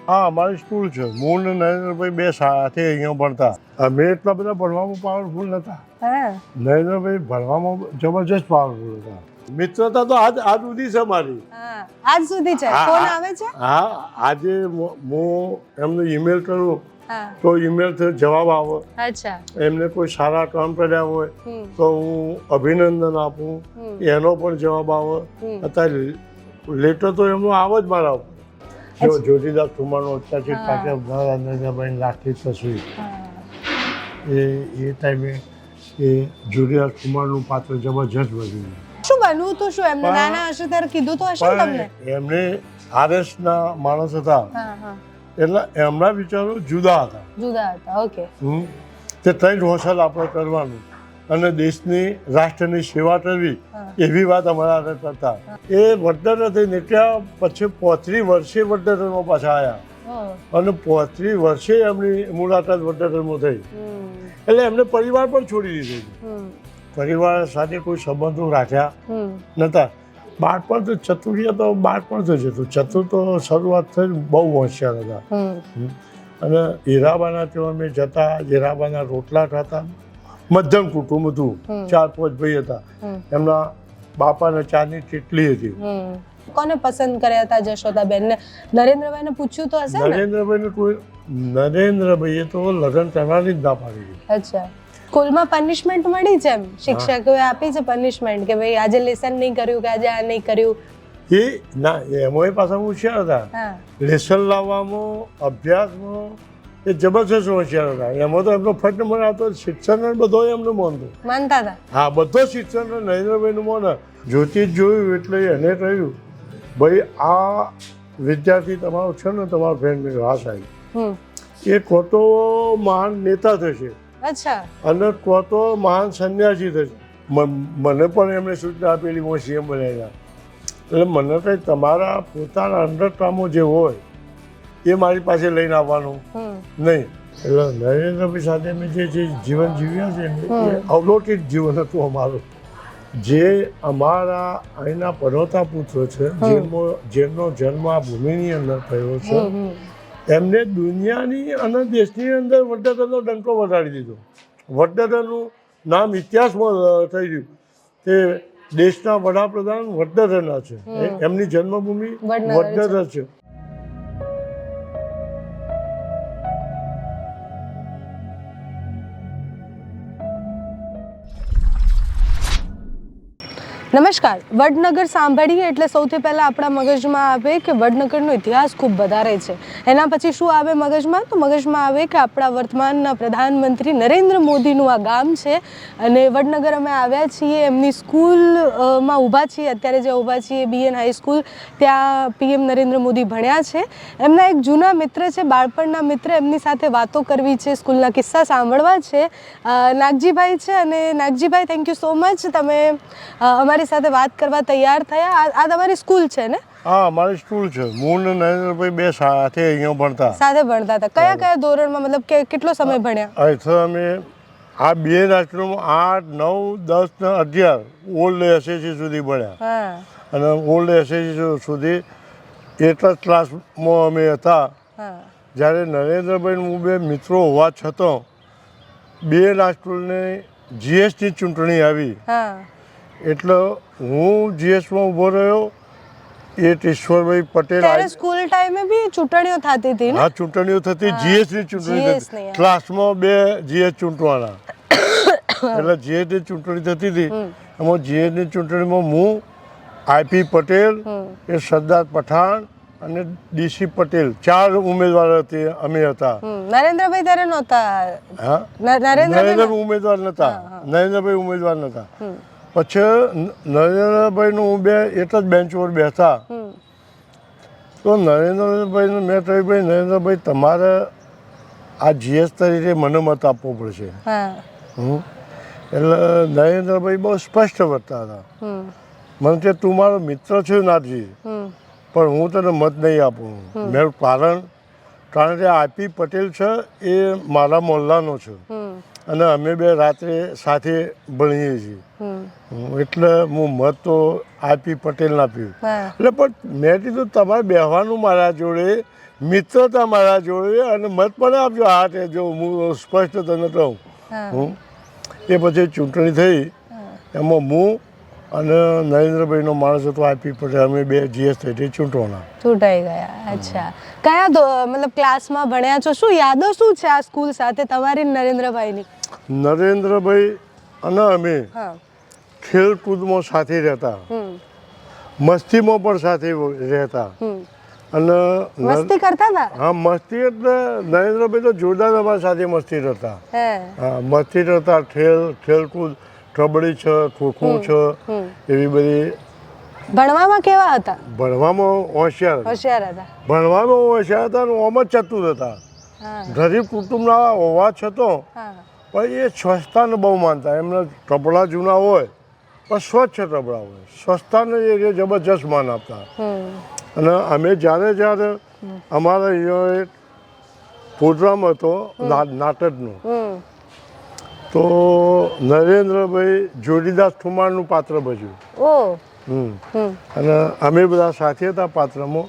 હા, અમારી સ્કૂલ છે. હું ને નરેન્દ્રભાઈ બે સાથે અહીંયા ભણતા. અમે એટલા બધા ભણવામાં પાવરફુલ નહોતા. હા નરેન્દ્રભાઈ ભણવામાં જબરજસ્ત પાવરફુલ હતા. મિત્રતા તો આજ સુધી છે મારી. હા આજ સુધી છે. ફોન આવે છે? હા, આજે હું એમને ઈમેલ કરું હા તો ઈમેલથી જવાબ આવે. અચ્છા. એમને કોઈ સારા કામ કર્યા હોય તો હું અભિનંદન આપું, એનો પણ જવાબ આવે. અત્યારે લેટર તો એમનો આવે જ મારા ઉપર. જો જ્યોતિદાસ ઠુમરનો અત્યારે કાકે નરેન્દ્રભાઈ રાખી તસવીર એ ટાઈમે એ જ્યોતિદાસ ઠુમરનું પાત્ર જબરજસ્ત બન્યું. શું બનવું તું? શું એમને નાના હશે ત્યારે કીધું તો હશે ને તમને? એમને આરએસના માણસ હતા હા હા એટલે એમના વિચારો જુદા હતા. જુદા હતા. ઓકે. તે ત્રણ હોસલ આપણે કરવાનું અને દેશની રાષ્ટ્રની સેવા કરવી એવી વાત અમારા આગળ કરતા. એ વડનગર થઈ નીકળ્યા પછી 35 વર્ષે વડનગરમાં પાછા આવ્યા અને 35 વર્ષે એમની મુલાકાત વડનગરમાં થઈ. એટલે એમને પરિવાર પણ છોડી દીધો. પરિવાર સાથે કોઈ સંબંધો રાખ્યા નતા. બાળપણ તો ચતુરિયા તો બાળપણ તો જતું. ચતુર તો શરૂઆત થઈ બહુ હોશિયાર હતા. અને હીરાબાના ત્યાં અમે જતા, હીરાબાના રોટલા ખાતા. મધ્યમ કુટુંબ હતું, 4-5 ભાઈ હતા. એમના બાપાને ચાની કેટલી હતી. કોને પસંદ કર્યા હતા જશોદાબેન ને? નરેન્દ્રભાઈને પૂછ્યું તો હશે ને? નરેન્દ્રભાઈએ તો લગ્ન કરવાની જ ના પાડી દીધી. અચ્છા. સ્કૂલમાં પનિશમેન્ટ મળી છે એમ? શિક્ષકોએ આપી છે પનિશમેન્ટ કે ભાઈ આજે લેસન નહીં કર્યું કે આજે આ નહીં કર્યું? એ ના, એમાં પાછા હોશિયાર હતા. લેસન લાવવામાં, અભ્યાસમાં એ જબરજસ્ત હોશિયાર હતા. એમાં તો એમનો ફટ નંબર આવતો. શિક્ષણ બધો એમને માનતા હતા. હા, બધો શિક્ષણ નરેન્દ્રભાઈનું માને. જ્યોતિષ જોયું એટલે એને કહ્યું ભાઈ આ વિદ્યાર્થી તમારો છે ને, તમારો ફ્રેન્ડ હા સાહેબ, એ ખોટો મહાન નેતા થશે. અચ્છા. અને તો મહાન સંન્યાસી થશે. મને પણ એમણે સૂચના આપેલી, હું સીએમ બન્યા. એટલે મને કંઈ તમારા પોતાના અંડરકામો જે હોય એ મારી પાસે લઈને આવવાનું નહીં. એટલે નરેન્દ્રભાઈ સાથે મેં જે જીવન જીવ્યા છે ને એ અવલૌકિક જીવન હતું અમારું. જે અમારા અહીંના પનોતા પુત્ર છે, જેમનો જન્મ આ ભૂમિની અંદર થયો છે, એમને દુનિયાની અને દેશની અંદર વડનગરનો ડંકો વગાડી દીધો. વડનગરનું નામ ઇતિહાસમાં થઈ ગયું કે દેશના વડાપ્રધાન વડનગરના છે. એમની જન્મભૂમિ વડનગર છે. નમસ્કાર. વડનગર સાંભળીએ એટલે સૌથી પહેલાં આપણા મગજમાં આવે કે વડનગરનો ઇતિહાસ ખૂબ વધારે છે. એના પછી શું આવે મગજમાં? તો મગજમાં આવે કે આપણા વર્તમાનના પ્રધાનમંત્રી નરેન્દ્ર મોદીનું આ ગામ છે. અને વડનગર અમે આવ્યા છીએ, એમની સ્કૂલમાં ઊભા છીએ. અત્યારે જે ઊભા છીએ BN હાઈસ્કૂલ, ત્યાં PM નરેન્દ્ર મોદી ભણ્યા છે. એમના એક જૂના મિત્ર છે, બાળપણના મિત્ર. એમની સાથે વાતો કરવી છે, સ્કૂલના કિસ્સા સાંભળવા છે. નાગજીભાઈ છે. અને Nagjibhai, thank you so much, તમે અમારી સાથે વાત કરવા તૈયાર થયા. આ તમારી સ્કૂલ છે ને? હા, અમારી સ્કૂલ છે. હું ને નરેન્દ્રભાઈ બે સાથે અહીંયા ભણતા. સાથે ભણતા હતા. કયા કયા ધોરણમાં, મતલબ કે કેટલો સમય ભણ્યા? અહીંથી અમે આ બે રાષ્ટ્રમાં 8, 9, 10 ને 11 ઓલ્ડ SSC સુધી ભણ્યા. અને ઓલ્ડ SSC સુધી એટલા ક્લાસમાં અમે હતા. જ્યારે નરેન્દ્રભાઈ હું બે મિત્રો હોવા છતાં બે રાષ્ટ્રની GSની ચૂંટણી આવી એટલે હું GSમાં ઊભો રહ્યો. એ ઈશ્વરભાઈ પટેલ. ત્યારે સ્કૂલ ટાઈમે બી ચૂંટણીઓ થતી હતી ને? હા, ચૂંટણીઓ થતી. GSની ચૂંટણી થતી. ક્લાસમાં બે GS ચૂંટવાના. એટલે GSની ચૂંટણી થતી હતી. એમાં GSની ચૂંટણીમાં હું, IP પટેલ, એ સરદાર પઠાણ અને DC પટેલ 4 ઉમેદવાર અમે હતા. નરેન્દ્રભાઈ ત્યારે નહોતા. હા, નરેન્દ્રભાઈ ઉમેદવાર નહોતા. નરેન્દ્રભાઈ ઉમેદવાર નહોતા. પછી નરેન્દ્રભાઈનું હું બે એક જ બેન્ચ ઉપર બેસતા. તો નરેન્દ્રભાઈને મેં કહ્યું ભાઈ નરેન્દ્રભાઈ, તમારે આ GS તરીકે મને મત આપવો પડશે. એટલે નરેન્દ્રભાઈ બહુ સ્પષ્ટ વર્તા હતા. મને કે તું મારો મિત્ર છે નાથજી, પણ હું તને મત નહીં આપું. મેં કારણ કે IP પટેલ છે એ મારા મોહલ્લાનો છે અને અમે બે રાત્રે સાથે ભણીએ છીએ. એટલે હું મત તો IP પટેલને આપ્યું. એટલે પણ મેં કીધું તમારે બેહવાનું મારા જોડે, મિત્રતા મારા જોડે અને મત પણ આપજો. હા તે જો હું સ્પષ્ટ તને કહું, હું એ પછી ચૂંટણી થઈ એમાં હું અને નરેન્દ્રભાઈનો માણસ હતો આઈપી પટેલ, અમે બે જીએસ થઈ ચૂંટવાના. ચૂંટાઈ ગયા. અચ્છા, કયા મતલબ ક્લાસમાં ભણ્યા છો? શું યાદો શું છે આ સ્કૂલ સાથે તમારી ને નરેન્દ્રભાઈની? નરેન્દ્રભાઈ અને અમે હા. ખેલકૂદમાં સાથે રહેતા, મસ્તીમાં પણ સાથે રહેતા. અને મસ્તી કરતા હતા? હા, મસ્તી એટલે નરેન્દ્રભાઈ તો જોરદાર અમારી સાથે મસ્તી કરતા. હા, મસ્તી કરતા. ખેલકૂદ, કબડ્ડી છે, ખોખો છે, એવી બધી. ભણવામાં કેવા હતા? ભણવામાં હોશિયાર હતા. ભણવામાં હોશિયાર હતા અને ઓમ જ ચતુર હતા. ગરીબ કુટુંબના હોવા છતાં પણ એ સ્વચ્છતાને બહુ માનતા. એમના કપડાં જૂના હોય પણ સ્વચ્છ કપડાં હોય, સ્વચ્છતાને એ જબરજસ્ત માન આપતા. અને અમે જ્યારે અમારા અહીંયા એક પ્રોગ્રામ હતો નાટકનો, તો નરેન્દ્રભાઈ જોડીદાસ ઠુમારનું પાત્ર ભજ્યું. અને અમે બધા સાથે હતા પાત્રમાં.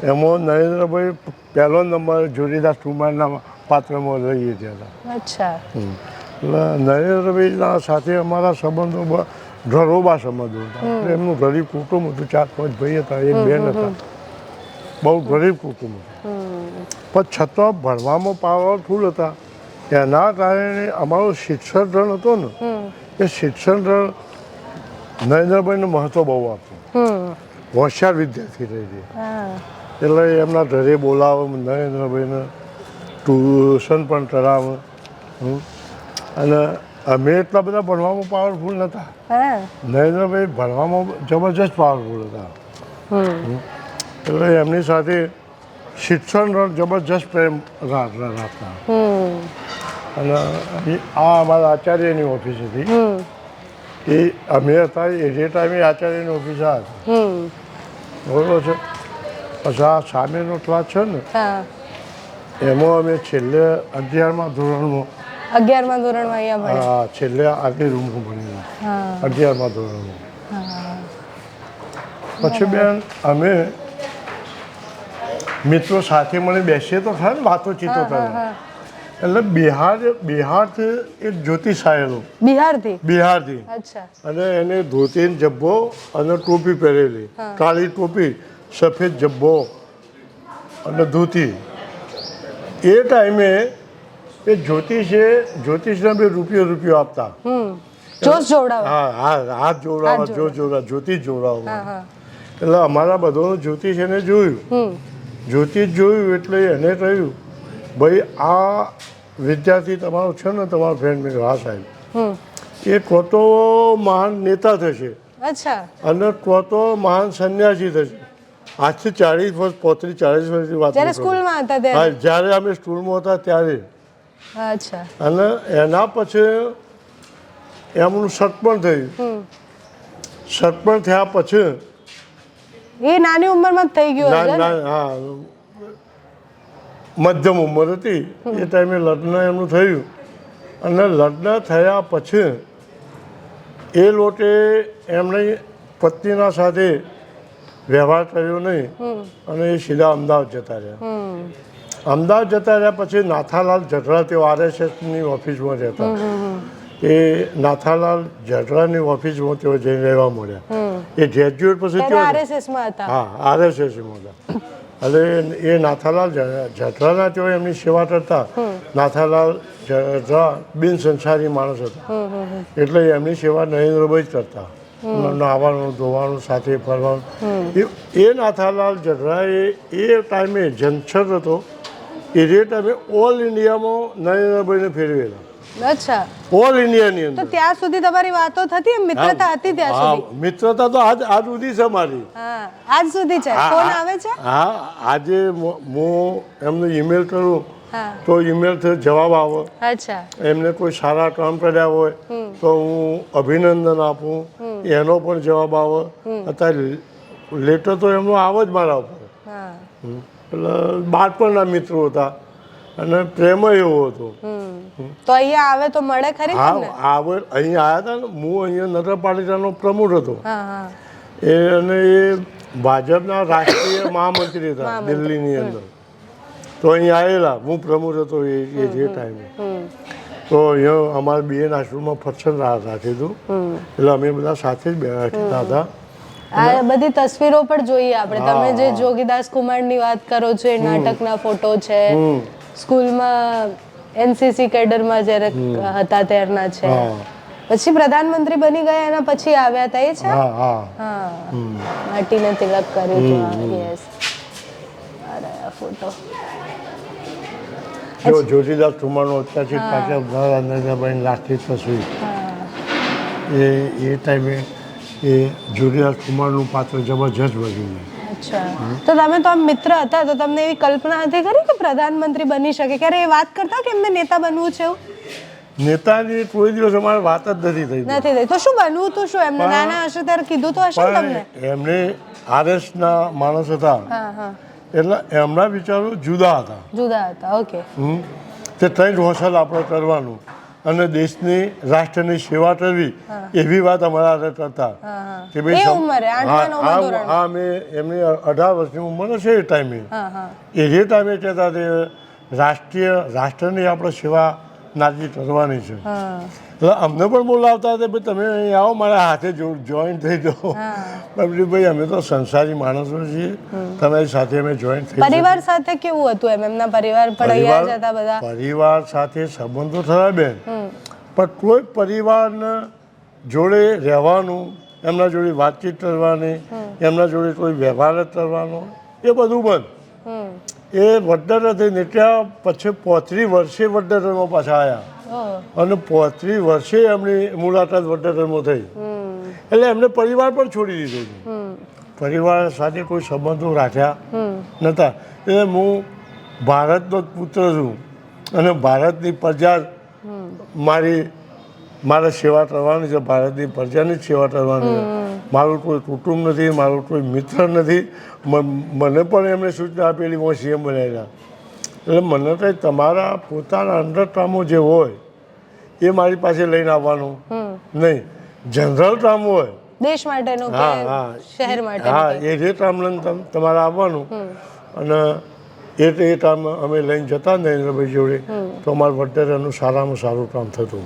એમાં નરેન્દ્રભાઈ પહેલો નંબર જોડીદાસ ઠુમારના પાત્રમાં લઈ ગયા હતા. એટલે નરેન્દ્રભાઈના સાથે અમારા સંબંધો ઘરોબા સંબંધો હતા. એમનું ગરીબ કુટુંબ હતું, 4-5 ભાઈ હતા, એક બેન હતા, બહુ ગરીબ કુટુંબ હતું. પણ છતાં ભણવામાં પાવરફુલ હતા. એના કારણે અમારું શિક્ષણ રણ હતો ને, એ શિક્ષણ રણ નરેન્દ્રભાઈનું મહત્વ બહુ આપતું. હોશિયાર વિદ્યાર્થી રહી એટલે એમના ઘરે બોલાવે, નરેન્દ્રભાઈને ટ્યુશન પણ કરાવે. અને અમે એટલા બધા ભણવામાં પાવરફુલ નહોતા. નરેન્દ્રભાઈ ભણવામાં જબરજસ્ત પાવરફુલ હતા. એટલે એમની સાથે શિક્ષણ જબરજસ્ત પ્રેમ રાખતા. અને આ અમારા આચાર્યની ઓફિસ હતી. એ અમે હતા એ ટાઈમે આચાર્યની ઓફિસ આ હતી. બરોબર છે. પછી આ સામેનો ક્લાસ છે ને, એમાં અમે છેલ્લે 11મા ધોરણમાં અહીંયા ભણ્યા. હા, છેલ્લે આગલી રૂમમાં ભણેલા 11મા ધોરણમાં. પછી બેન અમે મિત્રો સાથે મને બેસીએ તો ખરા ને, વાતો ચીતો કરે. એટલે બિહારથી એક જ્યોતિષ આવેલો. બિહારથી. અને એને ધોતી જબ્બો અને ટોપી પહેરેલી, કાળી ટોપી, સફેદ જબ્બો અને ધોતી. એ ટાઈમે એ જ્યોતિષને બી રૂપિયો આપતા. હાથ જોડાવા, જ્યોતિષ જોડાવા. એટલે અમારા બધાનું જ્યોતિષ એને જોયું. જ્યોતિષ જોયું એટલે એને કહ્યું, ભાઈ આ વિદ્યાર્થી તમારો છે ને, તમારો ફ્રેન્ડ. મેં હા સાહેબ, એ કોતો મહાન નેતા થશે અને કોતો મહાન સંન્યાસી થશે. આજથી 40 વર્ષ 35-40 વર્ષની વાત. જ્યારે અમે સ્કૂલમાં હતા ત્યારે. અને એના પછી એમનું સટપણ થયું. સટપણ થયા પછી એ નાની ઉંમરમાં થઈ ગયું. હા, મધ્યમ ઉંમર હતી. એ ટાઈમે લગ્ન એમનું થયું. અને લગ્ન થયા પછી એ લોટે એમની પત્નીના સાથે વ્યવહાર કર્યો નહીં અને એ સીધા અમદાવાદ જતા રહ્યા. અમદાવાદ જતા રહ્યા પછી નાથાલાલ જઠરા, તેઓ RSSની ઓફિસમાં રહેતા. એ નાથાલાલ જઠરાની ઓફિસમાં તેઓ જઈને રહેવા મળ્યા. એ ગ્રેજ્યુએટ પછી RSSમાં હતા. હા, RSSમાં હતા. એટલે એ નાથાલાલ જઠરાના તેઓ એમની સેવા કરતા. નાથાલાલ જઠરા બિન સંસારી માણસ હતા, એટલે એમની સેવા નરેન્દ્રભાઈ જ કરતા. નાવાનું, ધોવાનું, સાથે ફરવાનું. એ નાથાલાલ જઠરાએ એ ટાઈમે જનસર હતો, એ ટાઈમે ઓલ ઇન્ડિયામાં નરેન્દ્રભાઈને ફેરવેલા. ઓલ ઇન્ડિયાની અંદર. ત્યાં સુધી તમારી વાતો થતી, મિત્રતા હતી ત્યાં સુધી? મિત્રતા તો આજ સુધી છે મારી. આજ સુધી છે. ફોન આવે છે? હા, આજે હું એમને ઈમેલ કરું તો ઈમેલથી જવાબ આવે. એમને કોઈ સારા કામ કર્યા હોય તો હું અભિનંદન આપું, એનો પણ જવાબ આવે. અત્યારે લેટર તો એમનો આવે જ મારા ઉપર. એટલે બાળપણના મિત્રો હતા અને પ્રેમ એવો હતો. તો અહીંયા આવે તો મળે ખરી? હા, આવે. અહીંયા આવ્યા હતા ને, હું અહીંયા નગરપાલિકાનો પ્રમુખ હતો. અને એ ભાજપના રાષ્ટ્રીય મહામંત્રી હતા દિલ્હીની અંદર. તો અહીંયા આવેલા, હું પ્રમુખ હતો એ જે ટાઈમે. તો અહીંયા અમારા બેન આશ્રમમાં ફંક્શન રાખે હતું, એટલે અમે બધા સાથે જ બેઠા હતા. આ બધી તસવીરો પણ જોઈએ આપણે. તમે જે જોગીદાસ કુમારની વાત કરો છો એ નાટકના ફોટો છે, સ્કૂલમાં એનસીસી કેડરમાં જ્યારે હતા ત્યારના છે, પછી પ્રધાનમંત્રી બની ગયા એના પછી આવ્યા હતા એ છે. હા, માટીને તિલક કર્યું હતું. યસ, અરે આ ફોટો જો જ્યોતિદાસ કુમારનો અત્યારથી પાછળ નરેન્દ્રભાઈ લાસ્ટની તસવીર, એ ટાઈમે એ જ્યોતિદાસ કુમારનું પાત્ર જબરજસ્ત ભજવ્યું. અચ્છા, તો તમે તો આમ મિત્ર હતા, તો તમને એવી કલ્પના હતી ખરી કે પ્રધાનમંત્રી બની શકે? ક્યારે એ વાત કરતા કે એમને નેતા બનવું છે એવું? નેતાની કોઈ દિવસ અમારે વાત જ નથી થઈ. તો શું બનવું હતું? શું એમને નાના હશે ત્યારે કીધું તો હશે ને તમને? એમને આરએસના માણસ હતા, એટલે એમના વિચારો જુદા હતા. ઓકે. તે ત્રણ હોસલ આપણે કરવાનું અને દેશની રાષ્ટ્રની સેવા કરવી, એવી વાત અમારા કરતા કે ભાઈ અમે એમની 18 વર્ષની ઉંમર છે એ ટાઈમે, એ જે ટાઈમે કહેતા તે રાષ્ટ્રની આપણે સેવા નાજી કરવાની છે. એટલે અમને પણ બોલાવતા હતા ભાઈ તમે અહીં આવો, મારા હાથે જોઈન થઈ જાઓ. ભાઈ અમે તો સંસારી માણસો છીએ, તમારી સાથે અમે જોઈન થઈ. પરિવાર સાથે કેવું હતું એમના પરિવાર પણ અહીંયા જ હતા બધા? પરિવાર સાથે સંબંધો થયા બેન, પણ કોઈ પરિવારને જોડે રહેવાનું, એમના જોડે વાતચીત કરવાની, એમના જોડે કોઈ વ્યવહાર જ કરવાનો, એ બધું બંધ. એ વડનગર થઈ નીકળ્યા પછી 35 વર્ષે વડનગરમાં પાછા આવ્યા અને 35 વર્ષે એમની મુલાકાત વડનગરમાં થઈ. એટલે એમને પરિવાર પણ છોડી દીધો. પરિવાર સાથે કોઈ સંબંધો રાખ્યા નહોતા. એટલે હું ભારતનો જ પુત્ર છું અને ભારતની પ્રજા મારે સેવા કરવાની છે, ભારતની પ્રજાની જ સેવા કરવાની છે. મારું કોઈ કુટુંબ નથી, મારું કોઈ મિત્ર નથી. મને પણ એમણે સૂચના આપેલી, હું સીએમ બનાવેલા. એટલે મને કંઈ તમારા પોતાના અંડર કામો જે હોય એ મારી પાસે લઈને આવવાનું નહીં. જનરલ કામ હોય દેશ માટેનું કે શહેર માટે, હા, એ જે કામ લઈને તમારે આવવાનું અને એ કામ અમે લઈને જતા નરેન્દ્રભાઈ જોડે, તો અમારું વડનગરનું સારામાં સારું કામ થતું.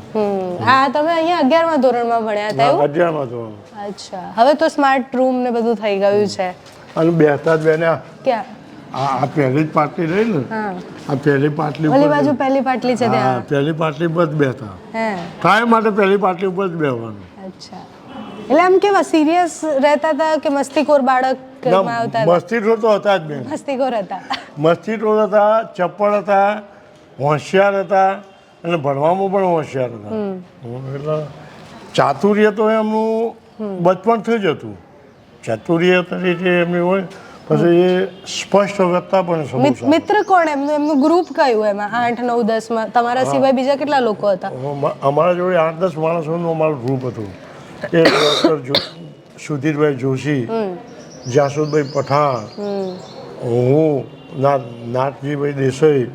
હા, તમે અહીંયા 11મા ધોરણમાં ભણ્યા હતા એવું? 11મા ધોરણ. અચ્છા, હવે તો સ્માર્ટ રૂમ ને બધું થઈ ગયું છે. અને બેસતા જ બેન્યા ક્યાં? આ પહેલી જ પાટલી રહી ને, આ પહેલી પાટલી ઓલી બાજુ પહેલી પાટલી છે ત્યાં. પહેલી પાટલી પર જ બેસતા. કાયમ માટે પહેલી પાટલી ઉપર જ બેસવાનું. અચ્છા, એટલે આમ કેવા સિરિયસ રહેતા હતા કે મસ્તીખોર બાળક આવતા હતા? મસ્તીખોર તો હતા જ બેન. મસ્તીખોર હતા, મસ્તીખોર હતા, ચપ્પળ હતા, હોશિયાર હતા અને ભણવામાં પણ હોશિયાર હતા. એટલે ચાતુર્ય તો એમનું બચપણથી જ હતું. ચાતુર્ય તરીકે એમની હોય, પછી એ સ્પષ્ટ વ્યક્તા પણ સમજ. મિત્ર કોણ એમનું ગ્રુપ કયું? એમાં 8, 9, 10માં તમારા સિવાય બીજા કેટલા લોકો હતા? અમારા જોડે 8-10 માણસોનું અમારું ગ્રુપ હતું. એ ડૉક્ટર સુધીરભાઈ જોશી, જાસુદભાઈ પઠાણ, હું, નાથજીભાઈ દેસાઈ,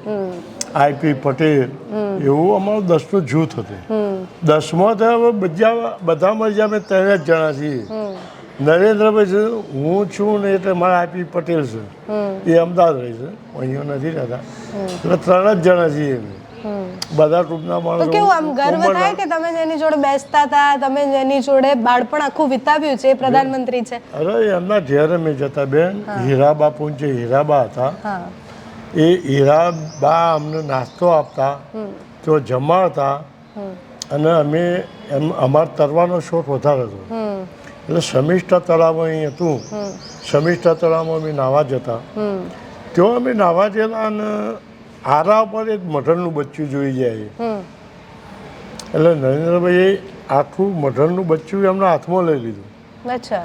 આઈપી પટેલ, એવું અમારું 10નું જૂથ હતું. 10માં તો હવે બધા મળી અમે 3 જ જણા છીએ. નરેન્દ્રભાઈ છે, હું છું ને, એટલે મારા આઈપી પટેલ છે, એ અમદાવાદ રહે છે, અહીંયા નથી રહેતા. એટલે 3 જ જણા છીએ અમે. બધા ગ્રુપના માણસો. કેવું આમ ગર્વ થાય કે તમે જેની જોડે બેસતા હતા, તમે જેની જોડે બાળપણ આખું વિતાવ્યું છે, એ પ્રધાનમંત્રી છે? અરે એમના ઘેર અમે જતા બેન, હીરાબા પૂંચે હીરાબા હતા. એ હીરાબા અમને નાસ્તો આપતા, તો જમાડતા અને અમે અમારા તરવાનો શોખ વધારે હતો. એટલે સમિષ્ઠા તળાવ અહીં હતું, સમિષ્ઠા તળાવમાં અમે નાહવા જતા. ત્યાં અમે નાહવા ગયેલા અને આરા પર એક મઢરનું બચ્ચું જોઈ જાય. એટલે નરેન્દ્રભાઈએ આખું મઢરનું બચ્ચું એમના હાથમાં લઈ લીધું. અચ્છા,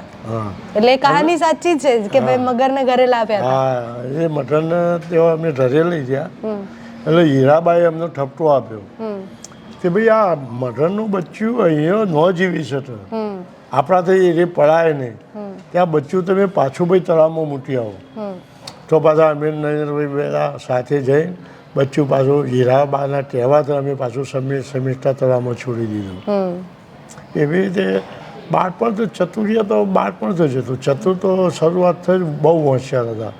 એટલે કહાની સાચી છે કે ભાઈ મગરને ઘરે લાવ્યા? હા, એ મઢરને તેઓ અમને ઘરે લઈ ગયા. એટલે હીરાબાએ અમને ઠપકો આપ્યો કે ભાઈ આ મઢરનું બચ્ચું અહીંયા ન જીવી શકે, આપણાથી એ પડાય નહીં. ત્યાં બચ્ચું તમે પાછું ભાઈ તળાવમાં મૂકી આવો. તો પાછા અમે નરેન્દ્રભાઈ બધા સાથે જઈ બચ્ચું પાછું હીરાબાના કહેવાથી અમે પાછું સમિષ્ઠા તળાવમાં છોડી દીધું. એવી રીતે બાળપણ તો ચતુર્ય તો બાળપણ તો જ હતું. ચતુર તો શરૂઆતથી જ બહુ હોશિયાર હતા.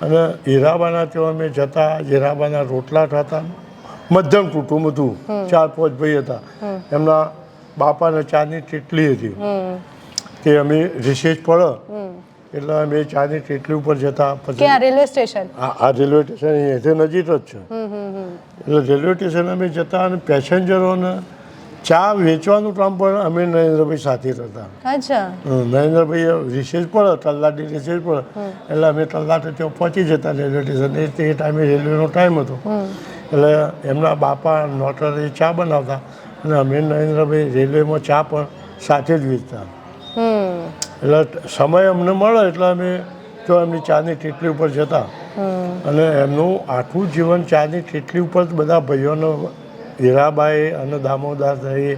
અને હીરાબાના ત્યાં અમે જતા, હીરાબાના રોટલા થતા. મધ્યમ કુટુંબ હતું, 4-5 ભાઈ હતા. એમના બાપાને ચાની કેટલી હતી કે અમે રિસેસ પડે એટલે અમે ચાની કેટલી ઉપર જતા. કે આ રેલવે સ્ટેશન? આ રેલવે સ્ટેશન અહીંયાથી નજીક જ છે. એટલે રેલવે સ્ટેશન અમે જતા અને પેસેન્જરોને ચા વેચવાનું કામ પણ અમે નરેન્દ્રભાઈ સાથે કરતા. અચ્છા. નરેન્દ્રભાઈ રિસેસ પડે, તલાટી રિસેસ પડે એટલે અમે તલાટી ત્યાં પહોંચી જતા રેલવે સ્ટેશન. તે ટાઈમે રેલવેનો ટાઈમ હતો એટલે એમના બાપા નોટરે ચા બનાવતા અને અમે નરેન્દ્રભાઈ રેલવેમાં ચા પણ સાથે જ વેચતા. એટલે સમય અમને મળે એટલે અમે તો એમની ચાની ટેટલી ઉપર જતા અને એમનું આખું જીવન ચાની ટેટલી ઉપર જ બધા ભાઈઓનો હીરાબાઈ અને દામોદરભાઈ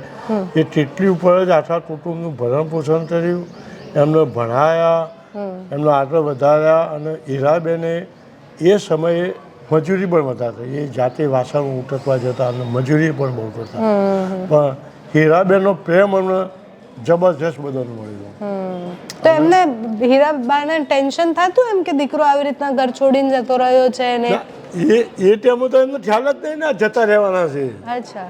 એ ટેટલી ઉપર જ આખા કુટુંબનું ભરણ પોષણ કર્યું, એમને ભણાયા, એમને આગળ વધાર્યા. અને હીરાબેને એ સમયે મજૂરી પણ વધારતા, એ જાતે વાસણ ઉટકવા જતા અને મજૂરી પણ બહુ કરતા. પણ હીરાબેનનો પ્રેમ અમને જબરજસ્ત બધાને મળ્યો. તો એમને હીરાબાને ટેન્શન થતું એમ કે દીકરો આવી રીતના ઘર છોડીને જતો રહ્યો છે ને? એ ટાઈમે તો એમને ખ્યાલ જ નહીં ને જતા રહેવાના છે. અચ્છા.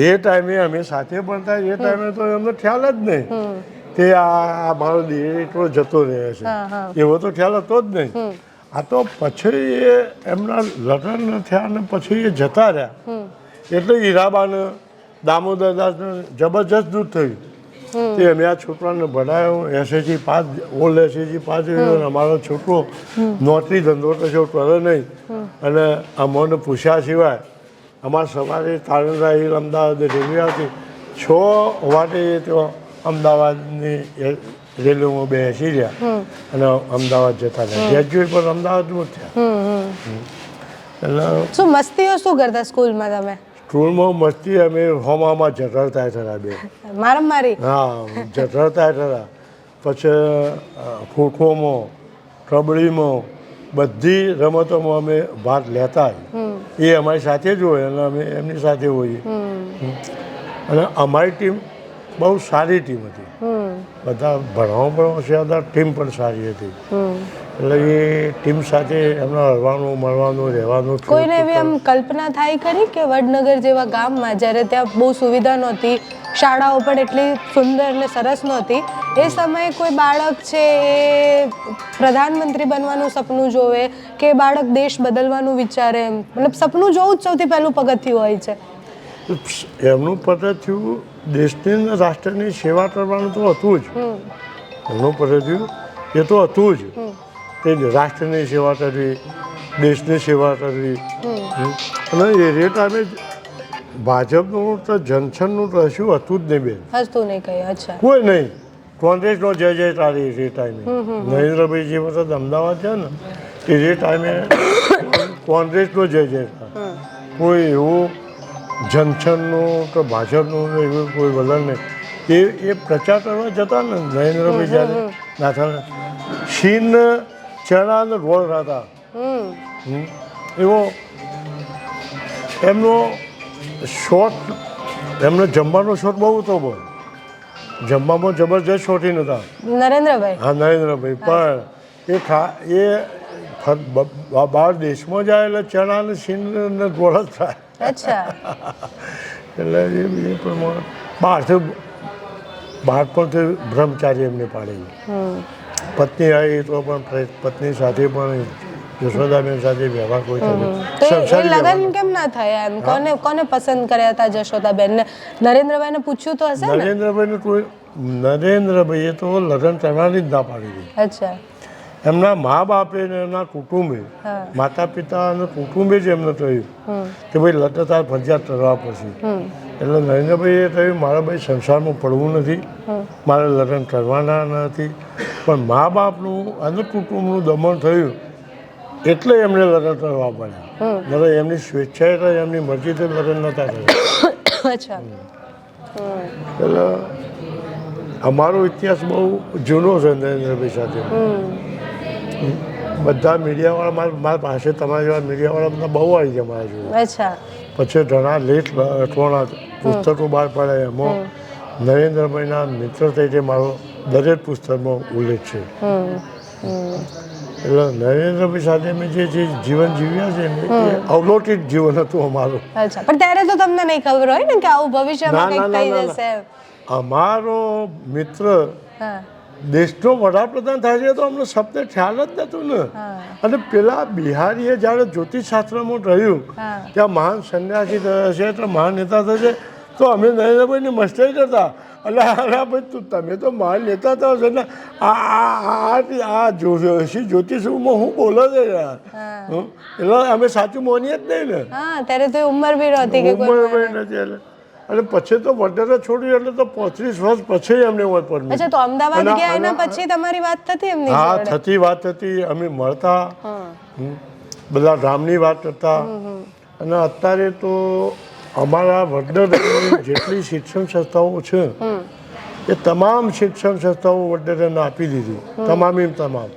એ ટાઈમે અમે સાથે ભણતા, એ ટાઈમે તો એમને ખ્યાલ જ નહીં કે આ મારો દીકરો જતો રહે છે, એવો તો ખ્યાલ હતો જ નહીં. આ તો પછી એ એમના લગ્ન થયા અને પછી એ જતા રહ્યા એટલે હીરાબાને દામોદરદાસને જબરજસ્ત દૂધ થયું. તે અમે આ છોકરાને ભણાવ્યો, SSC pass, old SSC pass થયો. અમારો છોકરો નોકરી ધંધો કશો કરે નહીં અને અમને પૂછ્યા સિવાય અમારે સવારે તારણરા હિલ અમદાવાદ રેલવે આવતી, 6 વાગે ત્યાં અમદાવાદની રેલવેમાં બેસી રહ્યા અને અમદાવાદ જતા રહ્યા. ગ્રેજ્યુએટ પણ અમદાવાદમાં જ થયા. એટલે શું મસ્તીઓ શું કરતા સ્કૂલમાં તમે? સ્કૂલમાં મસ્તી અમે હોમામાં જટરતા થયા બે. મારામારી? હા, જટરતા થયા. પછી ખોખોમાં, કબડ્ડીમાં, બધી રમતોમાં અમે ભાગ લેતા. એ અમારી સાથે જ હોય અને અમે એમની સાથે હોઈએ. અને અમારી ટીમ બહુ સારી ટીમ હતી. બધા ભણવામાં પણ હોશિયાર, ટીમ પણ સારી હતી. એટલે એ ટીમ સાથે એમને હરવાનું, મળવાનું, રહેવાનું. કોઈને એવી આમ કલ્પના થાય ખરી કે વડનગર જેવા ગામમાં જ્યારે ત્યાં બહુ સુવિધા નહોતી, શાળાઓ પણ એટલી સુંદર અને સરસ નહોતી, એ સમયે કોઈ બાળક છે એ પ્રધાનમંત્રી બનવાનું સપનું જોવે કે બાળક દેશ બદલવાનું વિચારે? મતલબ સપનું જોવું જ સૌથી પહેલું પગથિયું હોય છે. એમનું પગથિયું દેશની અને રાષ્ટ્રની સેવા કરવાનું તો હતું જ. એમનું પગથિયું એ તો હતું જ કે રાષ્ટ્રની સેવા કરવી, દેશની સેવા કરવી. અને એ ટાઈમે ભાજપનું તો જનસનનું તો કશું હતું જ નહીં બેન. હસતું નહીં કઈ? અચ્છા. કોઈ નહીં. કોંગ્રેસનો જય જયકારી એ ટાઈમે. નરેન્દ્રભાઈ જે વખત અમદાવાદ છે ને એ ટાઈમે કોંગ્રેસનો જય જયકાર. કોઈ એવું જનસનનું કે ભાજપનું એવું કોઈ વલણ નહીં. એ પ્રચાર કરવા જતા ને નરેન્દ્રભાઈ જ્યારે નાથા શીન ચણા અને ગોળ ખાતા એવો એમનો શોખ, એમને જમવાનો શોખ બહુ હતો. પણ જમવામાં જબરજસ્ત શોખીન હતા નરેન્દ્રભાઈ. હા, નરેન્દ્રભાઈ. પણ એ બહાર દેશમાં જાય એટલે ચણા અને શીન ને ગોળ જ થાય. અચ્છા. એટલે એ પ્રમાણે બાળપણથી બ્રહ્મચારી એમને પાડેલી. પત્ની આવી તો પણ પત્ની સાથે પણ જશોદાબેન સાથે વ્યવહાર કોઈ લગ્ન કેમ ના થયા એમ? કોને પસંદ કર્યા હતા જશોદાબેન ને? નરેન્દ્રભાઈને પૂછ્યું તો હશે ને? નરેન્દ્રભાઈએ તો લગ્ન કરવાની જ ના પાડી દીધી. અચ્છા. એમના મા બાપે ને એમના કુટુંબે, માતા પિતા અને કુટુંબે જ એમને કહ્યું કે ભાઈ લગ્ન તાર ફરજિયાત કરવા પડશે. એટલે નરેન્દ્રભાઈએ કહ્યું મારા ભાઈ સંસારમાં પડવું નથી, મારે લગ્ન કરવાના નથી. પણ મા બાપનું અને કુટુંબનું દમન થયું એટલે એમને લગ્ન કરવા પડ્યા. એટલે એમની સ્વેચ્છાએ, એમની મરજીથી લગ્ન નહોતા થયા. અચ્છા. એટલે અમારો ઇતિહાસ બહુ જૂનો છે નરેન્દ્રભાઈ સાથે. બધા મીડિયાવાળા મારા પાસે, તમારા જેવા મીડિયાવાળા બધા બહુ આવી ગયા મારા જોડે. અચ્છા. પછી ઘણા લેખ લખવાના પુસ્તકો બહાર પાડ્યા. એમાં નરેન્દ્રભાઈના મિત્ર તરીકે મારો દરેક પુસ્તકમાં ઉલ્લેખ છે. એટલે નરેન્દ્રભાઈ સાથે અમે જે જીવન જીવ્યા છે ને એ અવલોકિત જીવન હતું અમારું. અચ્છા, પણ ત્યારે તો તમને નહીં ખબર હોય ને કે આવું ભવિષ્યમાં કંઈક થઈ જશે. અમારો મિત્ર હા દેશનો વડાપ્રધાન થાય છે તો અમને સપને ખ્યાલ જ નહોતું ને. અને પેલા બિહારીએ જ્યારે જ્યોતિષશાસ્ત્રમાં રહ્યું કે આ મહાન સંન્યાસી થશે એટલે મહાન નેતા થશે તો અમે નરેન્દ્રભાઈની મસ્તી કરતા એટલે અરે ભાઈ તમે તો મહાન નેતા થયો છે ને આ જ્યોતિષમાં હું બોલો છે યાર. એટલે અમે સાચું માનીએ જ નહીં ને. હા ત્યારે તો ઉંમર બી નહોતી કે ઉંમર બી નથી એટલે. અને પછી તો વડોદરા છોડ્યું એટલે તો 35 વર્ષ પછી અમને હોય પરમિટ. અચ્છા, તો અમદાવાદ ગયા એના પછી તમારી વાત થતી એમની હા જોડે? થતી વાત થતી, અમે મળતા, બધા ગામની વાત કરતા. અને અત્યારે તો અમારા વડોદરાની જેટલી શિક્ષણ સંસ્થાઓ છે એ તમામ શિક્ષણ સંસ્થાઓ વડોદરાને આપી દીધી, તમામ.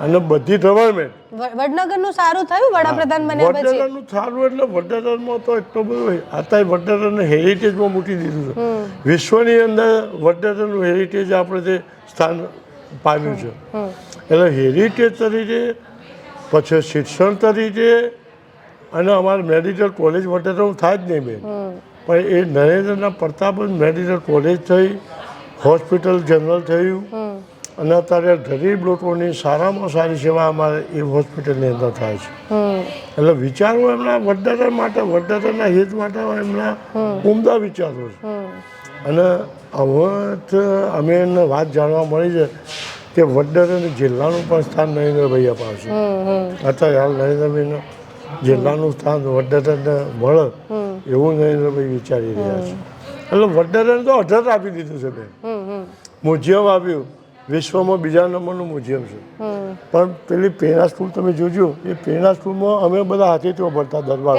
અને બધી ગવર્મેન્ટ. વડનગરનું સારું થયું વડાપ્રધાન બન્યા પછી? વડોદરાનું સારું એટલે વડોદરામાં તો એટલું બધું અત્યારે વડોદરાને હેરિટેજમાં મૂકી દીધું છે. વિશ્વની અંદર વડોદરાનું હેરિટેજ આપણે જે સ્થાન પામ્યું છે. એટલે હેરિટેજ તરીકે પછી શિક્ષણ તરીકે અને અમારે મેડિકલ કોલેજ વડોદરાનું થાય જ નહીં બેન. પણ એ નરેન્દ્રના પ્રતાપ મેડિકલ કોલેજ થઈ, હોસ્પિટલ જનરલ થયું. અને અત્યારે ગરીબ લોકોની સારામાં સારી સેવા અમારે એ હોસ્પિટલની અંદર થાય છે. એટલે વિચારો એમના વડોદરા માટે, વડોદરાના હિત માટે એમના ઉમદા વિચારો છે. અને હવે અમે એને વાત જાણવા મળી છે કે વડોદરા જિલ્લાનું પણ સ્થાન નરેન્દ્રભાઈ અપાવશે. અત્યારે હાલ નરેન્દ્રભાઈનું જિલ્લાનું સ્થાન વડોદરાને મળે એવું નરેન્દ્રભાઈ વિચારી રહ્યા છે. એટલે વડોદરાને તો 18 આપી દીધું છે બેન. મ્યુઝિયમ આપ્યું, વિશ્વમાં બીજા નંબરનું મ્યુઝિયમ છે. પણ પેલી પ્રેરણા સ્કૂલ તમે જોજો, એ પ્રેરણા સ્કૂલમાં અમે બધા હાથે તો ભણતા દરબાર.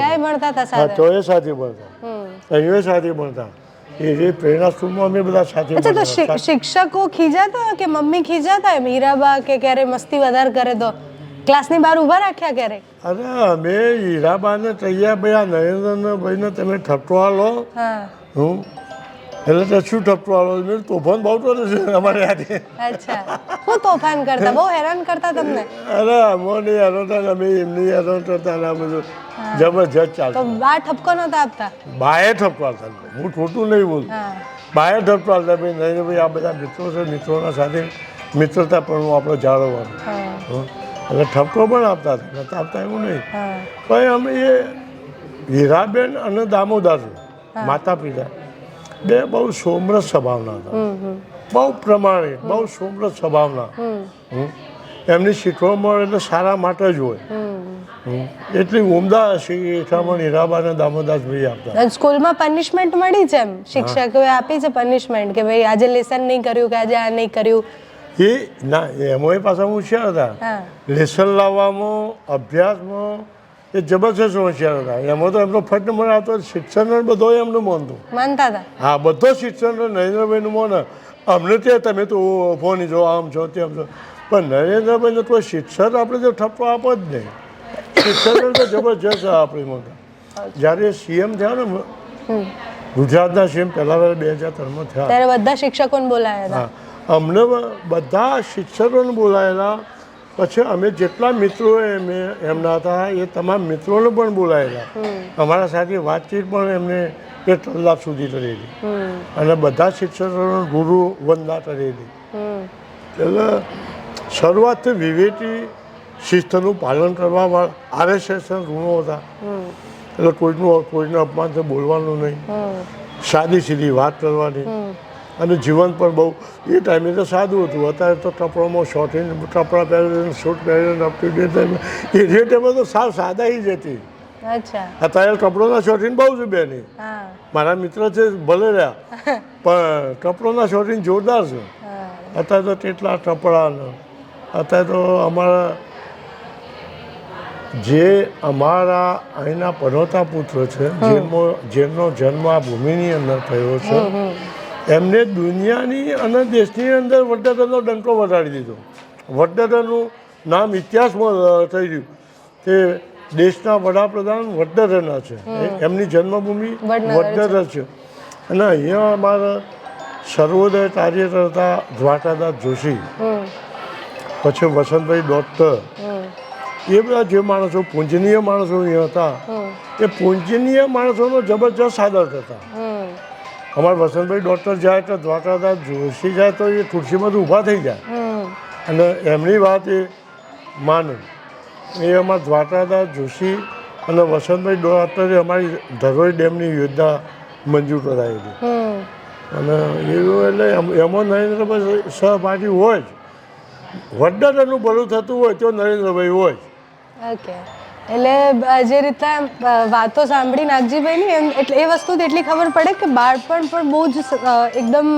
હા તો એ સાથે ભણતા, અહીંયા સાથે ભણતા. એ પ્રેરણા સ્કૂલમાં અમે બધા સાથે. અચ્છા, તો શિક્ષકો ખીજાતા કે મમ્મી ખીજાતા હીરાબા કે ક્યારે મસ્તી વધારે કરે તો ક્લાસની બહાર ઊભા રાખ્યા ક્યારે? અરે અમે હીરાબાને તૈયાર ભાઈ આ નરેન્દ્રભાઈને તમે ઠપકો લો. એટલે તો શું ઠપકો આલો, તોફાન બહુ કરે છે અમારે યાદે. અચ્છા, હું તોફાન કરતા? બહુ હેરાન કરતા તમને? અરે અમને હેરાન થતા, અમે એમની હેરાન કરતા ને આ બધું જબરજસ્ત ચાલતું. તો બા ઠપકો નતા આપતા? બાએ ઠપકો આપતા, હું ખોટું નહીં બોલું. બાએ ઠપકો આપતા, ભાઈ નહીં ભાઈ આ બધા મિત્રો છે, મિત્રોના સાથે મિત્રતા પણ આપણે જાળવવાનું. એટલે ઠપકો પણ આપતા હતા, નતા આપતા એવું નહીં. પણ અમે એ હીરાબેન અને દામોદર માતા પિતા બે બહુ સોમરસ સ્વભાવના હતા, બહુ પ્રમાણિક, બહુ સોમરસ સ્વભાવના. એમની શીખવામાં એટલે સારા માટે જ હોય. એટલી ઉમદા શિખામણ હીરાબા અને દામોદાસભાઈ આપતા. સ્કૂલમાં પનિશમેન્ટ મળી છે એમ? શિક્ષકોએ આપી છે પનિશમેન્ટ કે ભાઈ આજે લેસન નહીં કર્યું કે આજે આ નહીં કર્યું? એ ના, એમાં પાછા હોશિયાર હતા. લેસન લાવવામાં, અભ્યાસમાં એ જબરજસ્ત હોશિયાર હતા. એમાં તો એમનો ફટ નંબર આવતો. શિક્ષણ બધો એમનું માનતું, માનતા હતા. હા, બધો શિક્ષણ નરેન્દ્રભાઈનું માને. અમને ત્યાં તમે તો ફોન જો આમ છો તેમ છો, પણ નરેન્દ્રભાઈને કોઈ શિક્ષણ આપણે તો ઠપકો આપો જ નહીં. શિક્ષણ તો જબરજસ્ત આપણી માટે. જ્યારે સીએમ થયા ને ગુજરાતના સીએમ પહેલા 2003માં થયા, ત્યારે બધા શિક્ષકોને બોલાયા હતા. અમને બધા શિક્ષકોને બોલાયેલા. પછી અમે જેટલા મિત્રો એમના હતા એ તમામ મિત્રોને પણ બોલાયેલા. અમારા સાથે વાતચીત પણ એમને 1 કલાક સુધી કરેલી. અને બધા શિક્ષકોનો ગુરુ વંદના કરેલી. એટલે શરૂઆતથી વિવેકી શિસ્તનું પાલન કરવા RSS ગુણો હતા. એટલે કોઈનું અપમાનથી બોલવાનું નહીં, સાદી સીધી વાત કરવાની. અને જીવન પણ બહુ એ ટાઈમે તો સાદું હતું. અત્યારે તો કપડામાં શોર્ટિંગ કપડાં પહેરીને શૂટ પહેરીને અપ ટુ ડેટ એ ટાઈમે તો સાવ સાદાઈ જ હતી. અત્યારે કપડોના શોર્ટિંગ બહુ છે બેની. મારા મિત્ર છે ભલે રહ્યા, પણ કપડોના શોર્ટિંગ જોરદાર છે. અત્યારે તો કેટલા કપડાં. અત્યારે તો અમારા અહીંના પનોતા પુત્ર છે, જેમનો જન્મ આ ભૂમિની અંદર થયો છે, એમને દુનિયાની અને દેશની અંદર વડોદરાનો ડંકો વટાડી દીધો. વડોદરાનું નામ ઇતિહાસમાં થઈ ગયું કે દેશના વડાપ્રધાન વડોદરાના છે. એમની જન્મભૂમિ વડોદરા છે. અને અહીંયા અમારા સર્વોદય કાર્યકર્તા દ્વારકાદાસ જોશી પછી વસંતભાઈ ડૉક્ટર, એ બધા જે માણસો પૂજનીય માણસો અહીંયા હતા, એ પૂજનીય માણસોનો જબરજસ્ત આદર હતા. અમારા વસંતભાઈ ડૉક્ટર જાય તો દ્વારકાદાસ જોશી જાય તો એ ખુરશીમાંથી ઊભા થઈ જાય અને એમની વાત એ માને. એ અમારા દ્વારકાદાસ જોશી અને વસંતભાઈ ડૉક્ટરે અમારી ધરોઈ ડેમની યોજના મંજૂર કરાવેલી અને એવું એટલે એમાં નરેન્દ્રભાઈ સહપાઠી હોય જ. વડનગરનું ભલું થતું હોય તો નરેન્દ્રભાઈ હોય. ઓકે, એટલે જે રીતના વાતો સાંભળી નાગજીભાઈની એમ એટલે એ વસ્તુ એટલી ખબર પડે કે બાળપણ પણ બહુ જ એકદમ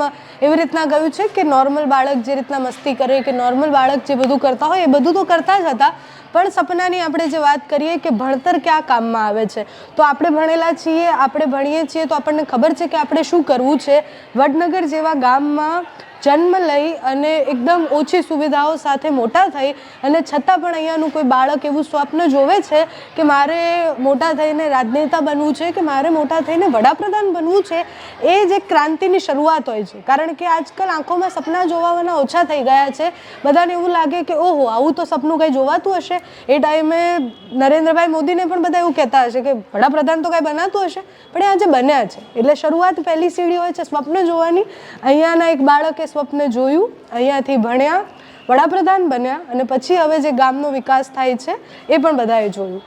એવી રીતના ગયું છે કે નોર્મલ બાળક જે રીતના મસ્તી કરે કે નોર્મલ બાળક જે બધું કરતા હોય એ બધું તો કરતા જ હતા, પણ સપનાની આપણે જે વાત કરીએ કે ભણતર ક્યાં કામમાં આવે છે, તો આપણે ભણેલા છીએ, આપણે ભણીએ છીએ તો આપણને ખબર છે કે આપણે શું કરવું છે. વડનગર જેવા ગામમાં જન્મ લઈ અને એકદમ ઓછી સુવિધાઓ સાથે મોટા થઈ અને છતાં પણ અહીંયાનું કોઈ બાળક એવું સ્વપ્ન જોવે છે કે મારે મોટા થઈને રાજનેતા બનવું છે કે મારે મોટા થઈને વડાપ્રધાન બનવું છે. એ જ એક ક્રાંતિની શરૂઆત હોય છે, કારણ કે આજકાલ આંખોમાં સપના જોવાના ઓછા થઈ ગયા છે. બધાને એવું લાગે કે ઓહો આવું તો સપનું કંઈ જોવાતું હશે. એ ટાઈમે નરેન્દ્રભાઈ મોદીને પણ બધા એવું કહેતા હશે કે વડાપ્રધાન તો કાંઈ બનાતું હશે, પણ એ આજે બન્યા છે. એટલે શરૂઆત પહેલી સીડી હોય છે સ્વપ્ન જોવાની. અહીંયાના એક બાળકે સ્વપ્ન જોયું, અહીંયાથી ભણ્યા, વડાપ્રધાન બન્યા અને પછી હવે જે ગામનો વિકાસ થાય છે એ પણ બધાએ જોયું.